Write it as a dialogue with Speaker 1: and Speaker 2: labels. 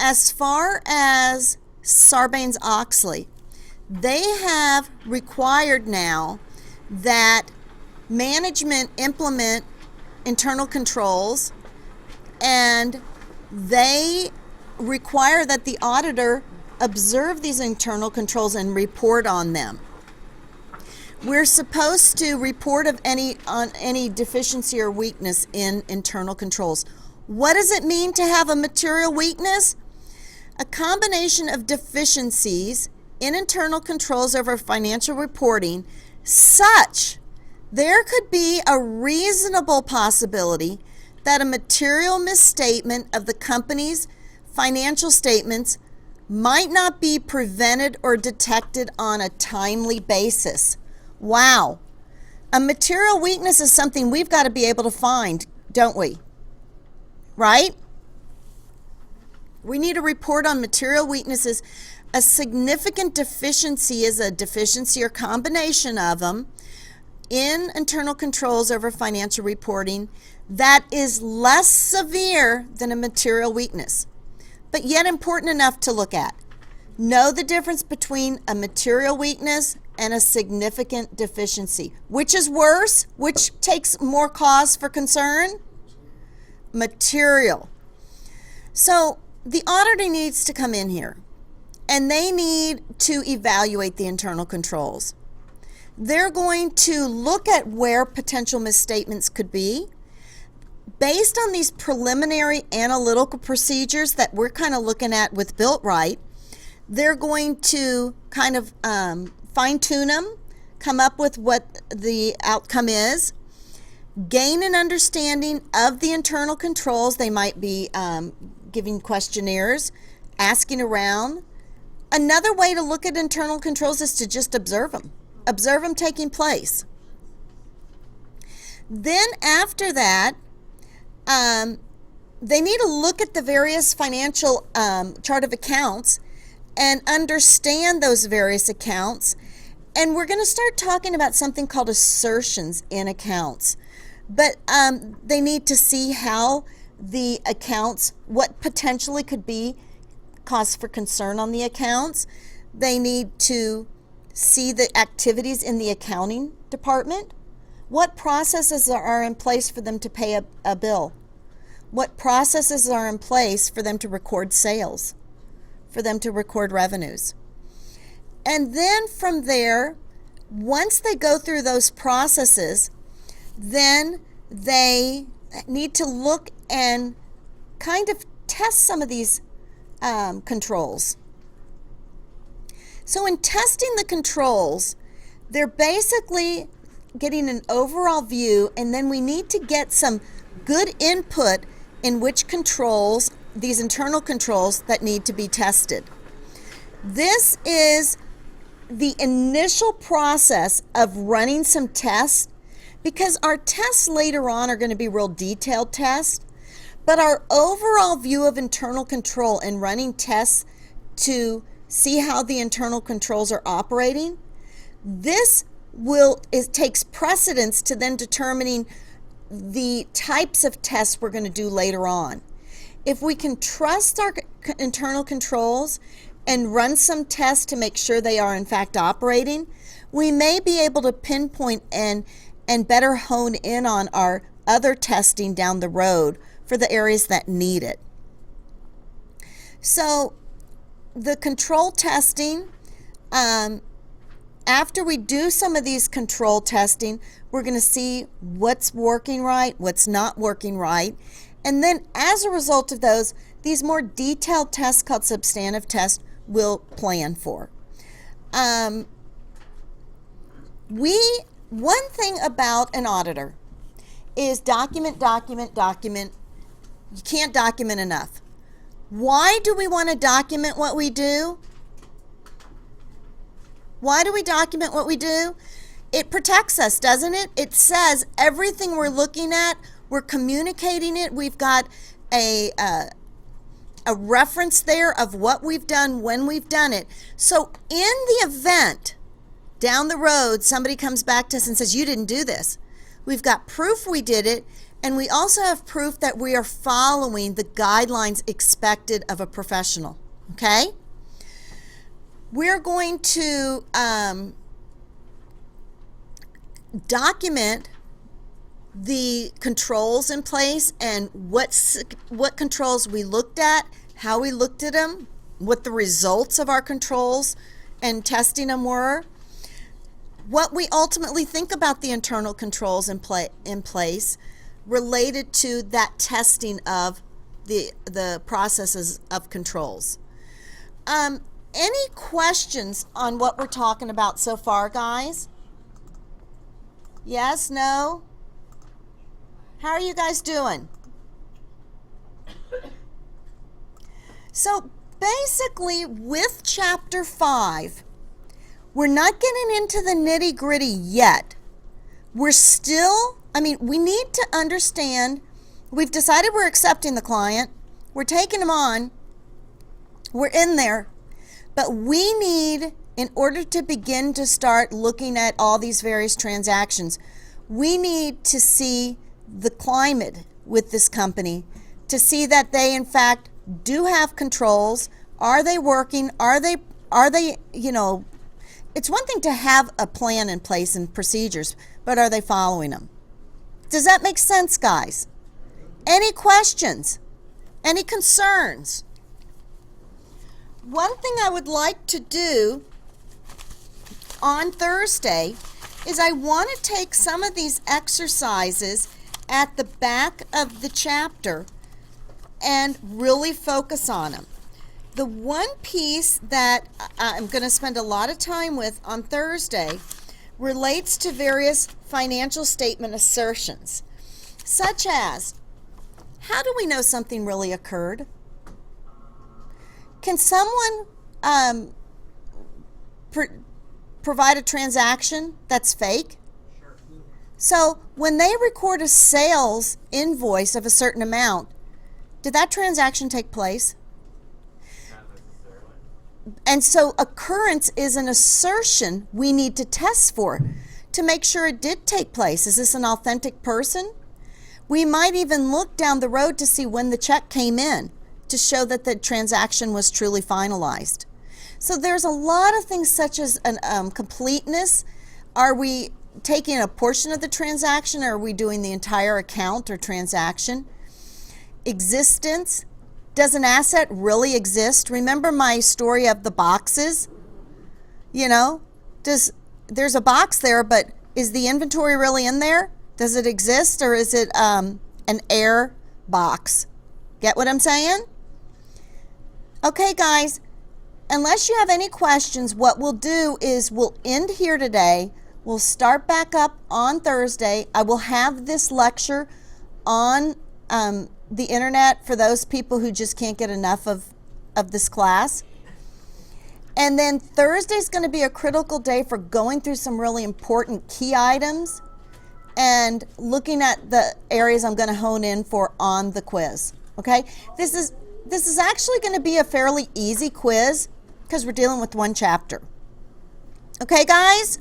Speaker 1: as far as Sarbanes-Oxley, they have required now that management implement internal controls, and they require that the auditor observe these internal controls and report on them. We're supposed to report on any deficiency or weakness in internal controls. What does it mean to have a material weakness? A combination of deficiencies in internal controls over financial reporting such there could be a reasonable possibility that a material misstatement of the company's financial statements might not be prevented or detected on a timely basis. Wow. A material weakness is something we've got to be able to find, don't we? Right? We need to report on material weaknesses. A significant deficiency is a deficiency or combination of them in internal controls over financial reporting that is less severe than a material weakness, but yet important enough to look at. Know the difference between a material weakness and a significant deficiency. Which is worse? Which takes more cause for concern? Material. So the auditor needs to come in here, and they need to evaluate the internal controls. They're going to look at where potential misstatements could be. Based on these preliminary analytical procedures that we're kind of looking at with Built Right, they're going to kind of fine-tune them, come up with what the outcome is, gain an understanding of the internal controls. They might be giving questionnaires, asking around. Another way to look at internal controls is to just observe them. Observe them taking place. Then after that, they need to look at the various financial chart of accounts and understand those various accounts. And we're going to start talking about something called assertions in accounts. But they need to see how the accounts, what potentially could be cause for concern on the accounts. They need to see the activities in the accounting department. What processes are in place for them to pay a bill? What processes are in place for them to record sales, for them to record revenues? And then from there, once they go through those processes, then they need to look and kind of test some of these controls. So in testing the controls, they're basically getting an overall view, and then we need to get some good input in which controls, these internal controls that need to be tested. This is the initial process of running some tests, because our tests later on are going to be real detailed tests, but our overall view of internal control and running tests to see how the internal controls are operating, this takes precedence to then determining the types of tests we're going to do later on. If we can trust our internal controls and run some tests to make sure they are in fact operating, we may be able to pinpoint and better hone in on our other testing down the road for the areas that need it. So the control testing, after we do some of these control testing, we're going to see what's working right, what's not working right. And then as a result of those, these more detailed tests called substantive tests we'll plan for. One thing about an auditor is document. You can't document enough. Why do we want to document what we do? Why do we document what we do? It protects us, doesn't it? It says everything we're looking at, we're communicating it. We've got a reference there of what we've done when we've done it. So in the event down the road somebody comes back to us and says, you didn't do this, we've got proof we did it, And we also have proof that we are following the guidelines expected of a professional, okay? We're going to document the controls in place and what controls we looked at, how we looked at them, what the results of our controls and testing them were, what we ultimately think about the internal controls in place related to that testing of the processes of controls. Any questions on what we're talking about so far, guys? Yes, no? How are you guys doing? So basically, with Chapter 5, we're not getting into the nitty-gritty yet. We're still, we need to understand, we've decided we're accepting the client, we're taking them on, we're in there, but we need, in order to begin to start looking at all these various transactions, we need to see the climate with this company to see that they in fact do have controls. Are they working? Are they, it's one thing to have a plan in place and procedures, but are they following them? Does that make sense, guys? Any questions? Any concerns? One thing I would like to do on Thursday is I want to take some of these exercises at the back of the chapter and really focus on them. The one piece that I'm going to spend a lot of time with on Thursday relates to various financial statement assertions, such as, how do we know something really occurred? Can someone provide a transaction that's fake?
Speaker 2: Sure.
Speaker 1: So when they record a sales invoice of a certain amount, did that transaction take place?
Speaker 2: Not necessarily.
Speaker 1: And so occurrence is an assertion we need to test for to make sure it did take place. Is this an authentic person? We might even look down the road to see when the check came in to show that the transaction was truly finalized. So there's a lot of things such as completeness. Are we taking a portion of the transaction, or are we doing the entire account or transaction? Existence. Does an asset really exist? Remember my story of the boxes? There's a box there, but is the inventory really in there? Does it exist, or is it an air box? Get what I'm saying? Okay, guys, unless you have any questions, what we'll do is we'll end here today. We'll start back up on Thursday. I will have this lecture on the internet for those people who just can't get enough of this class. And then Thursday's going to be a critical day for going through some really important key items and looking at the areas I'm going to hone in for on the quiz. Okay? This is actually going to be a fairly easy quiz because we're dealing with one chapter. Okay, guys?